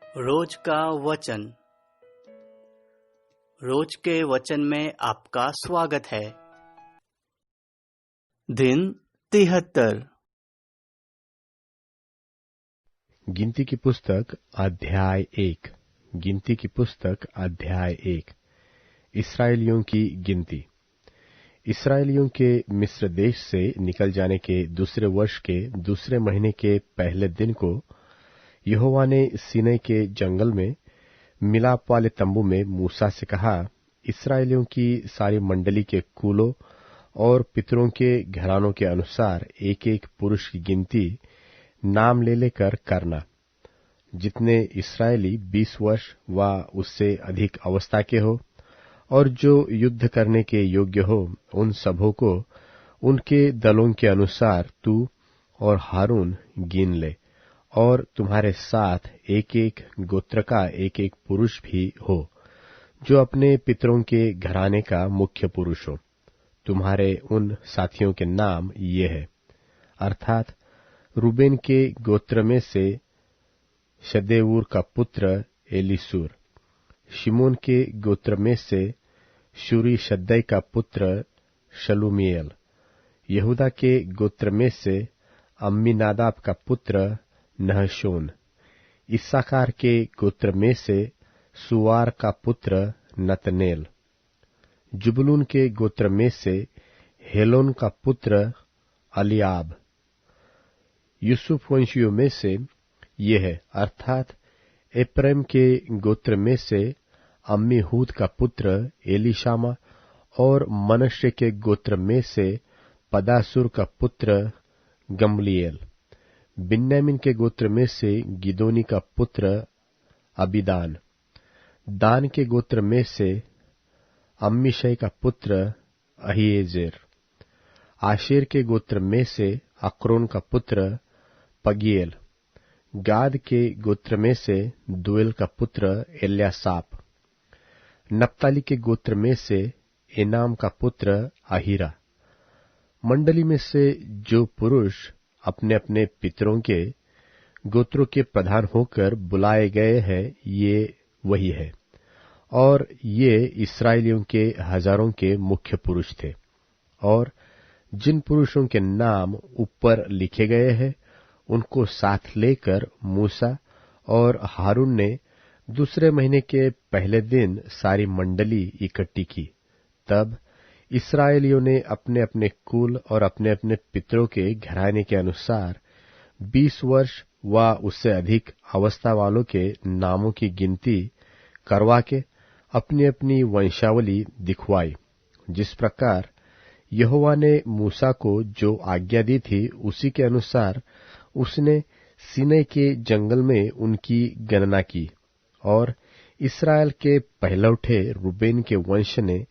रोज का वचन। रोज के वचन में आपका स्वागत है। दिन 73। गिनती की पुस्तक अध्याय 1। गिनती की पुस्तक अध्याय 1। इस्राएलियों की गिनती। इस्राएलियों के मिस्र देश से निकल जाने के दूसरे वर्ष के दूसरे महीने के पहले दिन को यहोवा ने सीनै के जंगल में मिलाप वाले तंबू में मूसा से कहा, इस्राएलियों की सारी मंडली के कुलों और पितरों के घरानों के अनुसार एक एक पुरुष की गिनती नाम ले लेकर करना। जितने इस्राएली 20 वर्ष व उससे अधिक अवस्था के हो और जो युद्ध करने के योग्य हो, उन सबों को उनके दलों के अनुसार तू और हारून गिन ले, और तुम्हारे साथ एक एक गोत्र का एक एक पुरुष भी हो, जो अपने पितरों के घराने का मुख्य पुरुष हो। तुम्हारे उन साथियों के नाम ये है, अर्थात रूबेन के गोत्र में से शदेऊर का पुत्र एलीसूर, शिमोन के गोत्र में से शूरी शद्दै का पुत्र शलूमीएल, यहूदा के गोत्र में से अम्मीनादाब का पुत्र नहशोन, इस्साकार के गोत्र में से सुवार का पुत्र नतनेल, जुबलून के गोत्र में से हेलोन का पुत्र अलियाब। यूसुफ वंशियों में से ये है, अर्थात एप्रैम के गोत्र में से अम्मीहूद का पुत्र एलीशामा, और मनश्शे के गोत्र में से पदासुर का पुत्र गमलीएल। बिन्यामीन के गोत्र में से गिदोनी का पुत्र अबीदान। दान के गोत्र में से अम्मीशै का पुत्र अहीएजेर। आशेर के गोत्र में से अक्रोन का पुत्र पगीएल। गाद के गोत्र में से दुएल का पुत्र एल्यासाप। नप्ताली के गोत्र में से एनाम का पुत्र अहीरा। मंडली में से जो पुरुष अपने अपने पितरों के गोत्रों के प्रधान होकर बुलाए गए हैं, ये वही है, और ये इस्राएलियों के हजारों के मुख्य पुरुष थे। और जिन पुरुषों के नाम ऊपर लिखे गए हैं, उनको साथ लेकर मूसा और हारून ने दूसरे महीने के पहले दिन सारी मंडली इकट्ठी की। तब इस्राएलियों ने अपने अपने कुल और अपने अपने पितरों के घराने के अनुसार 20 वर्ष व उससे अधिक अवस्था वालों के नामों की गिनती करवा के अपनी अपनी वंशावली दिखवाई। जिस प्रकार यहोवा ने मूसा को जो आज्ञा दी थी, उसी के अनुसार उसने सीनै के जंगल में उनकी गणना की। और इस्राएल के पहलौठे रूबेन के वंश ने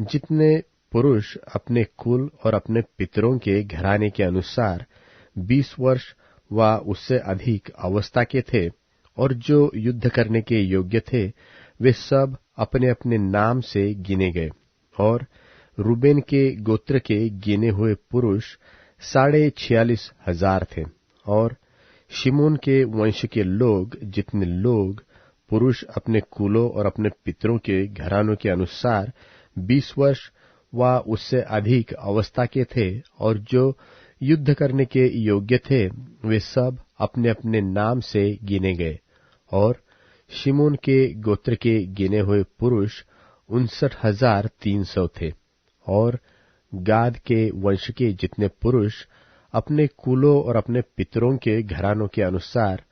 जितने पुरुष अपने कुल और अपने पितरों के घराने के अनुसार 20 वर्ष व उससे अधिक अवस्था के थे और जो युद्ध करने के योग्य थे, वे सब अपने अपने नाम से गिने गए। और रूबेन के गोत्र के गिने हुए पुरुष 46,500 थे। और शिमोन के वंश के लोग, जितने लोग पुरुष अपने कुलों और अपने पितरों के घरानों के अनुसार 20 वर्ष व उससे अधिक अवस्था के थे और जो युद्ध करने के योग्य थे, वे सब अपने अपने नाम से गिने गए। और शिमोन के गोत्र के गिने हुए पुरुष 59,300 थे। और गाद के वंश के जितने पुरुष अपने कुलों और अपने पितरों के घरानों के अनुसार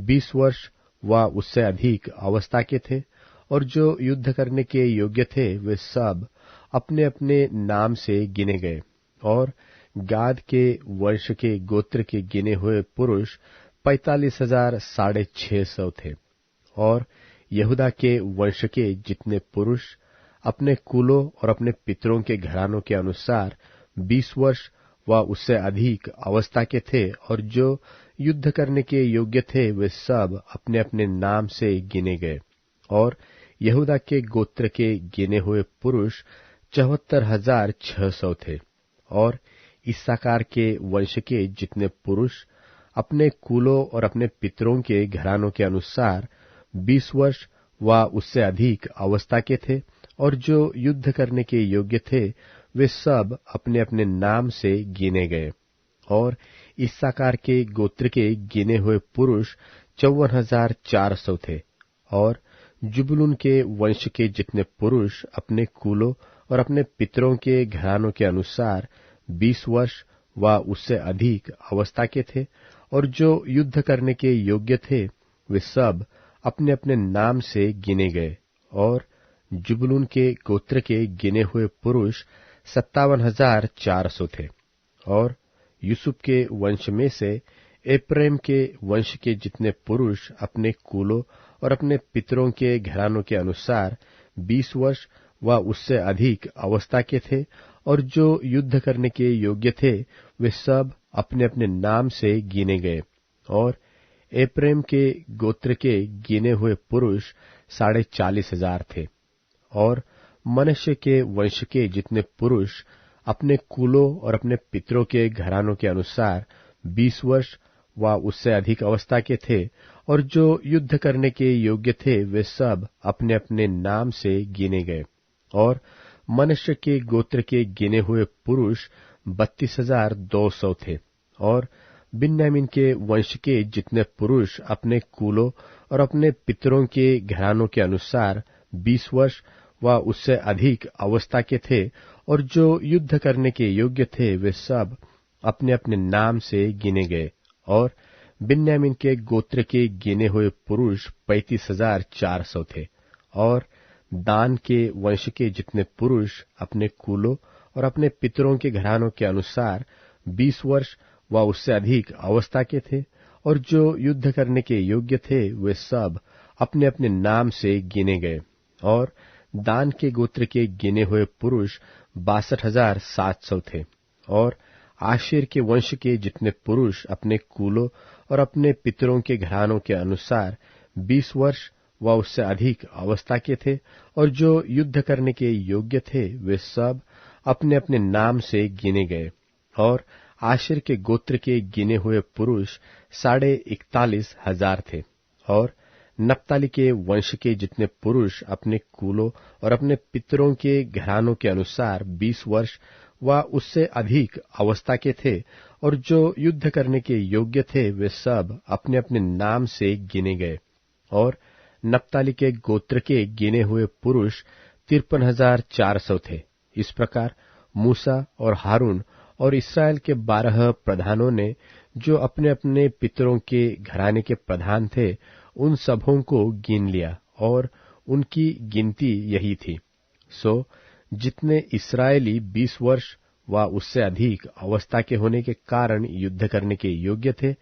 20 वर्ष व उससे अधिक अवस्था के थे और जो युद्ध करने के योग्य थे, वे सब अपने अपने नाम से गिने गए। और गाद के वंश के गोत्र के गिने हुए पुरुष 45,650 थे। और यहूदा के वंश के जितने पुरुष अपने कुलों और अपने पितरों के घरानों के अनुसार 20 वर्ष व उससे अधिक अवस्था के थे और जो युद्ध करने के योग्य थे, वे सब अपने अपने नाम से गिने गए। और यहूदा के गोत्र के गिने हुए पुरुष 74,600 थे। और इस्साकार के वंश के जितने पुरुष अपने कुलों और अपने पितरों के घरानों के अनुसार 20 वर्ष व उससे अधिक अवस्था के थे, और जो युद्ध करने के योग्य थे वे सब अपने अपने नाम से गिने गए। और इस्साकार के गोत्र के गिने हुए पुरुष 54,400 थे। और जुबुलून के वंश के जितने पुरुष अपने कुलों और अपने पितरों के घरानों के अनुसार 20 वर्ष व उससे अधिक अवस्था के थे, और जो युद्ध करने के योग्य थे वे सब अपने अपने नाम से गिने गए। और जुबुलून के गोत्र के गिने हुए पुरुष 57,400 थे। और यूसुफ के वंश में से एप्रैम के वंश के जितने पुरुष अपने कुलों और अपने पितरों के घरानों के अनुसार 20 वर्ष व उससे अधिक अवस्था के थे, और जो युद्ध करने के योग्य थे वे सब अपने अपने नाम से गिने गए। और एप्रैम के गोत्र के गिने हुए पुरुष 40,500 थे। और मनश्शे के वंश के जितने पुरुष अपने कुलों और अपने पितरों के घरानों के अनुसार 20 वर्ष व उससे अधिक अवस्था के थे, और जो युद्ध करने के योग्य थे वे सब अपने अपने नाम से गिने गए। और मनश्शे के गोत्र के गिने हुए पुरुष 32,200 थे। और बिन्यामीन के वंश के जितने पुरुष अपने कुलों और अपने पितरों के घरानों के अनुसार 20 वर्ष व उससे अधिक अवस्था के थे, और जो युद्ध करने के योग्य थे वे सब अपने अपने नाम से गिने गए। और बिन्यामीन के गोत्र के गिने हुए पुरुष 35,400 थे। और दान के वंश के जितने पुरुष अपने कुलों और अपने पितरों के घरानों के अनुसार 20 वर्ष व उससे अधिक अवस्था के थे, और जो युद्ध करने के योग्य थे वे सब अपने अपने नाम से गिने गए। और दान के गोत्र के गिने हुए पुरुष 62,700 थे। और आशेर के वंश के जितने पुरुष अपने कुलों और अपने पितरों के घरानों के अनुसार 20 वर्ष व उससे अधिक अवस्था के थे, और जो युद्ध करने के योग्य थे वे सब अपने अपने नाम से गिने गए। और आशेर के गोत्र के गिने हुए पुरुष 41,500 थे। और नप्ताली के वंश के जितने पुरुष अपने कुलों और अपने पितरों के घरानों के अनुसार 20 वर्ष व उससे अधिक अवस्था के थे, और जो युद्ध करने के योग्य थे वे सब अपने अपने नाम से गिने गए। और नप्ताली के गोत्र के गिने हुए पुरुष 53,400 थे। इस प्रकार मूसा और हारून और इस्राएल के 12 प्रधानों ने, जो अपने अपने पितरों के घराने के प्रधान थे, उन सबों को गिन लिया, और उनकी गिनती यही थी। सो जितने इस्राएली 20 वर्ष व उससे अधिक अवस्था के होने के कारण युद्ध करने के योग्य थे,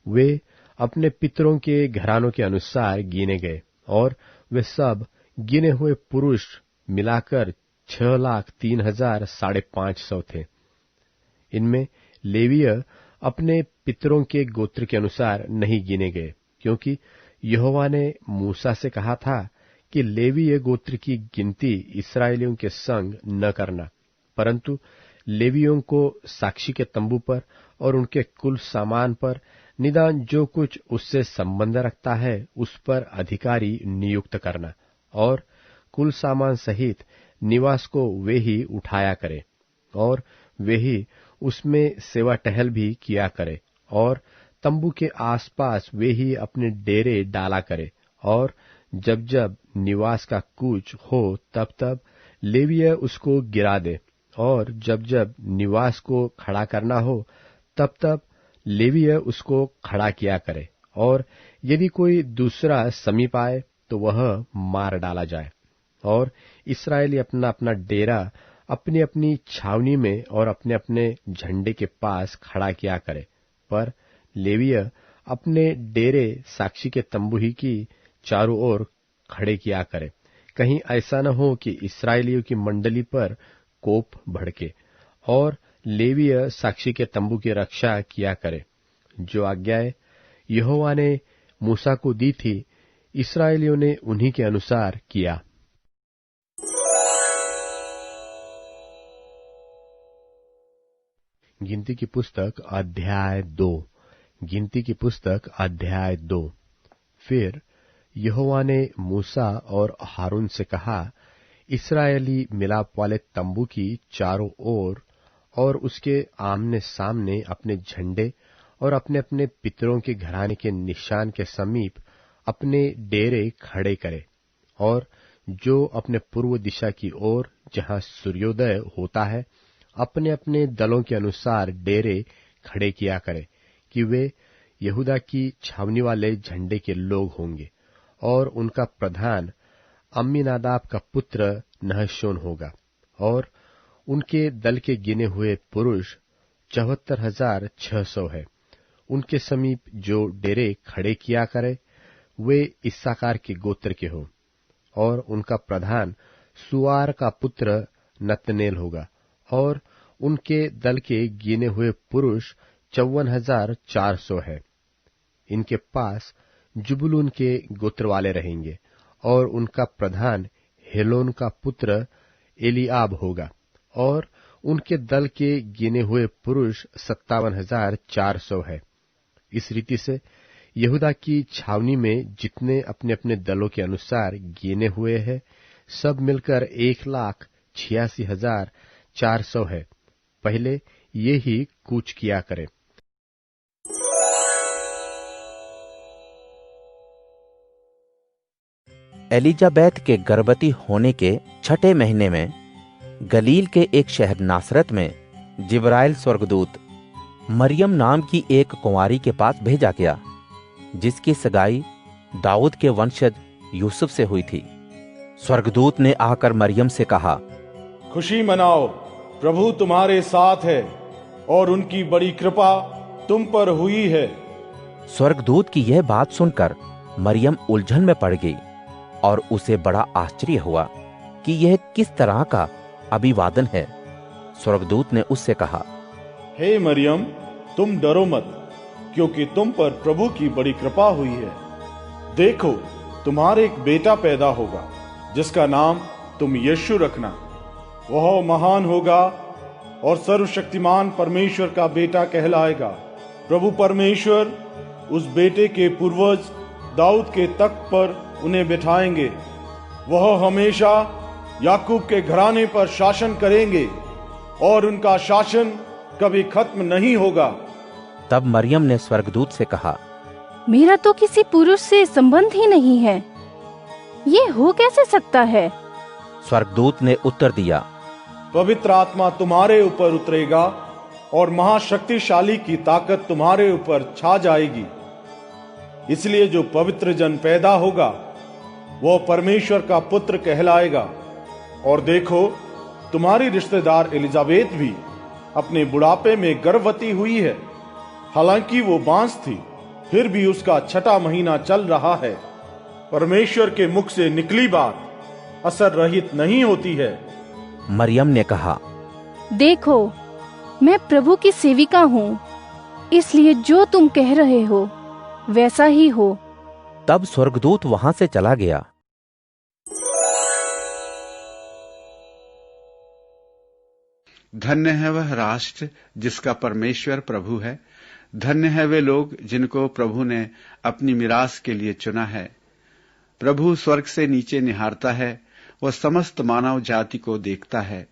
वे अपने पितरों के घरानों के अनुसार गिने गए। और वे सब गिने हुए पुरुष मिलाकर 6,03,550 थे। इनमें लेवीय अपने पितरों के गोत्र के अनुसार नहीं गिने गए, क्योंकि यहोवा ने मूसा से कहा था कि लेवीय गोत्र की गिनती इस्राएलियों के संग न करना, परंतु लेवियों को साक्षी के तंबू पर और उनके कुल सामान पर निदान जो कुछ उससे संबंध रखता है उस पर अधिकारी नियुक्त करना, और कुल सामान सहित निवास को वे ही उठाया करे, और वे ही उसमें सेवा टहल भी किया करे, और तंबू के आसपास वे ही अपने डेरे डाला करे। और जब जब निवास का कूच हो तब तब लेवीय उसको गिरा दे, और जब जब निवास को खड़ा करना हो तब तब लेवीय उसको खड़ा किया करे, और यदि कोई दूसरा समीप आए तो वह मार डाला जाए। और इस्राएली अपना अपना डेरा अपनी अपनी छावनी में और अपने अपने झंडे के पास खड़ा किया करे, पर लेवीय अपने डेरे साक्षी के तंबू ही की चारों ओर खड़े किया करे, कहीं ऐसा न हो कि इस्राएलियों की मंडली पर कोप भड़के। और लेवीय साक्षी के तंबू की रक्षा किया करे। जो आज्ञाएं यहोवा ने मूसा को दी थी, इस्राएलियों ने उन्हीं के अनुसार किया। गिनती की पुस्तक अध्याय 2। गिनती की पुस्तक अध्याय 2। फिर यहोवा ने मूसा और हारून से कहा, इस्राएली मिलाप वाले तंबू की चारों ओर और उसके आमने सामने अपने झंडे और अपने अपने पितरों के घराने के निशान के समीप अपने डेरे खड़े करे, और जो अपने पूर्व दिशा की ओर जहां सूर्योदय होता है अपने अपने दलों के अनुसार डेरे खड़े किया करे, कि वे यहूदा की छावनी वाले झंडे के लोग होंगे, और उनका प्रधान अम्मीनादाब का पुत्र नहशोन होगा, और उनके दल के गिने हुए पुरुष 74,600 है। उनके समीप जो डेरे खड़े किया करे वे इस्साकार के गोत्र के हो, और उनका प्रधान सुआर का पुत्र नतनेल होगा, और उनके दल के गिने हुए पुरुष 54,400 है। इनके पास जुबुलून के गोत्र वाले रहेंगे, और उनका प्रधान हेलोन का पुत्र एलिआब होगा, और उनके दल के गिने हुए पुरुष 57,400 है। इस रीति से यहूदा की छावनी में जितने अपने अपने दलों के अनुसार गिने हुए हैं, सब मिलकर 1,86,400 है। पहले ये ही कूच किया करे। एलिजाबेथ के गर्भवती होने के 6ठे महीने में गलील के एक शहर नासरत में जिब्राइल स्वर्गदूत मरियम नाम की एक कुंवारी के पास भेजा गया, जिसकी सगाई दाऊद के वंशज यूसुफ से हुई थी। स्वर्गदूत ने आकर मरियम से कहा, खुशी मनाओ, प्रभु तुम्हारे साथ है और उनकी बड़ी कृपा तुम पर हुई है। स्वर्गदूत की यह बात सुनकर मरियम उलझन में पड़ गई, और उसे बड़ा आश्चर्य हुआ कि यह किस तरह का अभिवादन है। स्वर्गदूत ने उससे कहा, हे मरियम, तुम डरो मत, क्योंकि तुम पर प्रभु की बड़ी कृपा हुई है। देखो, तुम्हारे एक बेटा पैदा होगा, जिसका नाम तुम यीशु रखना। वह महान होगा और सर्वशक्तिमान परमेश्वर का बेटा कहलाएगा। प्रभु परमेश्वर उस बेटे के पूर्वज दाऊद के तख्त पर उन्हें बिठाएंगे। वह हमेशा याकूब के घराने पर शासन करेंगे, और उनका शासन कभी खत्म नहीं होगा। तब मरियम ने स्वर्गदूत से कहा, मेरा तो किसी पुरुष से संबंध ही नहीं है, ये हो कैसे सकता है? स्वर्गदूत ने उत्तर दिया, पवित्र आत्मा तुम्हारे ऊपर उतरेगा और महाशक्तिशाली की ताकत तुम्हारे ऊपर छा जाएगी। इसलिए जो पवित्र जन पैदा होगा वो परमेश्वर का पुत्र कहलाएगा। और देखो, तुम्हारी रिश्तेदार एलिजाबेथ भी अपने बुढ़ापे में गर्भवती हुई है। हालांकि वो बांस थी, फिर भी उसका 6ठा महीना चल रहा है। परमेश्वर के मुख से निकली बात असर रहित नहीं होती है। मरियम ने कहा, देखो, मैं प्रभु की सेविका हूँ, इसलिए जो तुम कह रहे हो वैसा ही हो। तब स्वर्गदूत वहां से चला गया। धन्य है वह राष्ट्र जिसका परमेश्वर प्रभु है। धन्य है वे लोग जिनको प्रभु ने अपनी मिरास के लिए चुना है। प्रभु स्वर्ग से नीचे निहारता है, वह समस्त मानव जाति को देखता है।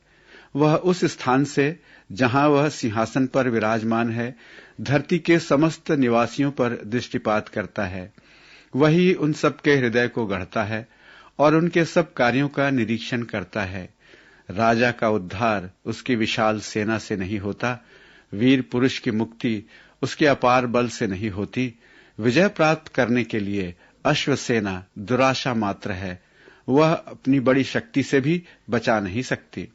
वह उस स्थान से जहां वह सिंहासन पर विराजमान है, धरती के समस्त निवासियों पर दृष्टिपात करता है। वही उन सब के हृदय को गढ़ता है और उनके सब कार्यों का निरीक्षण करता है। राजा का उद्धार उसकी विशाल सेना से नहीं होता, वीर पुरुष की मुक्ति उसके अपार बल से नहीं होती। विजय प्राप्त करने के लिए अश्व सेना दुराशा मात्र है, वह अपनी बड़ी शक्ति से भी बचा नहीं सकती।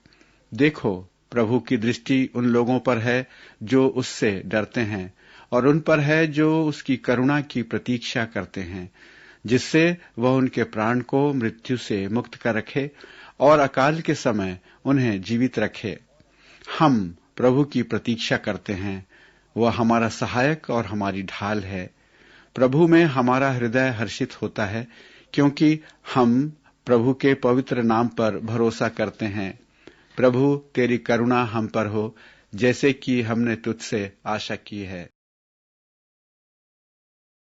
देखो, प्रभु की दृष्टि उन लोगों पर है जो उससे डरते हैं, और उन पर है जो उसकी करुणा की प्रतीक्षा करते हैं, जिससे वह उनके प्राण को मृत्यु से मुक्त कर रखे और अकाल के समय उन्हें जीवित रखे। हम प्रभु की प्रतीक्षा करते हैं, वह हमारा सहायक और हमारी ढाल है। प्रभु में हमारा हृदय हर्षित होता है, क्योंकि हम प्रभु के पवित्र नाम पर भरोसा करते हैं। प्रभु, तेरी करुणा हम पर हो, जैसे कि हमने तुझसे आशा की है।